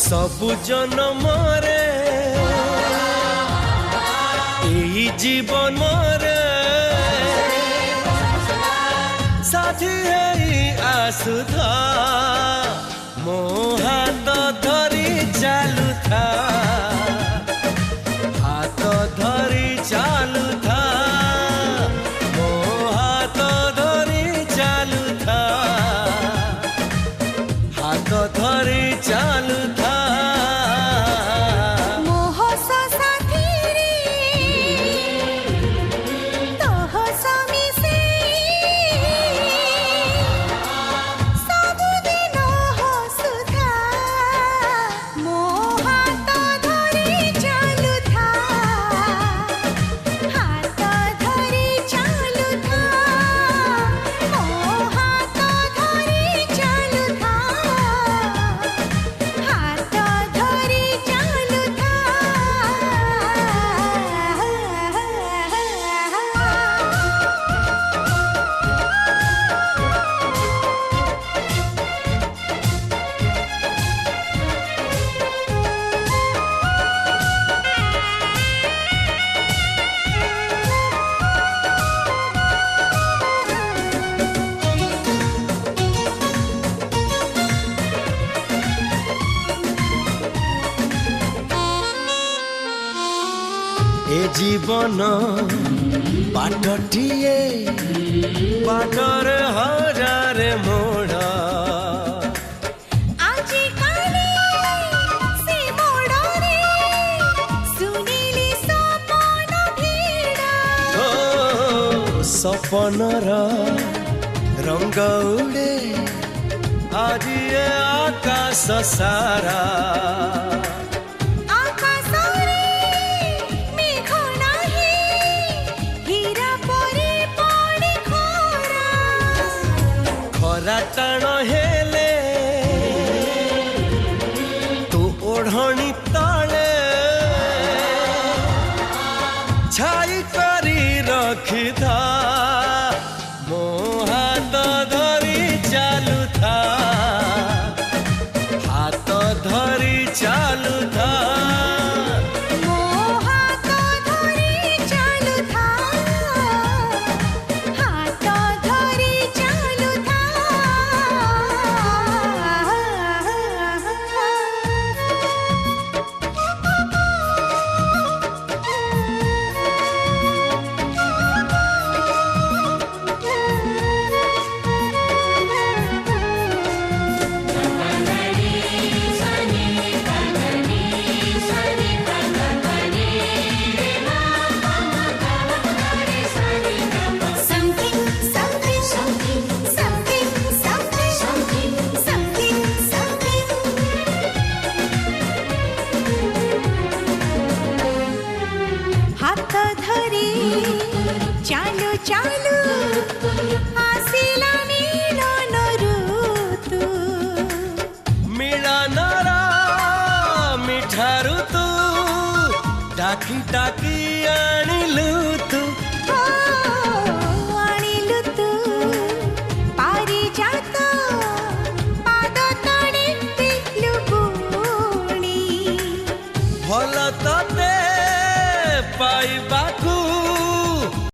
सबु जन्म रे एही जीवन रे साथी आसुथा मो हाथ धरी चालुथा हाथ धरी चालुथा मो हाथ धरी चालुथा हाथ धरी चालुथा ए जीवन बाटटिए बाटर हजार मोड़ आजी काली से मोड़रे सुनीली सपन भीड़ा सपनर रंग उड़े आज आकाश सारा टाण हेले तू ओढ़णी तले छाई करी रखिथा मो हाथ धरी चालुथा हाथ धरी चालुथा चालू चालू आसिला मिलन ऋतु मिलनर मिठा ऋतु डाकी डाकी आनिलु तू आनिलु तू पारिजात पाद तळे लुबुणी भल तते पाइबा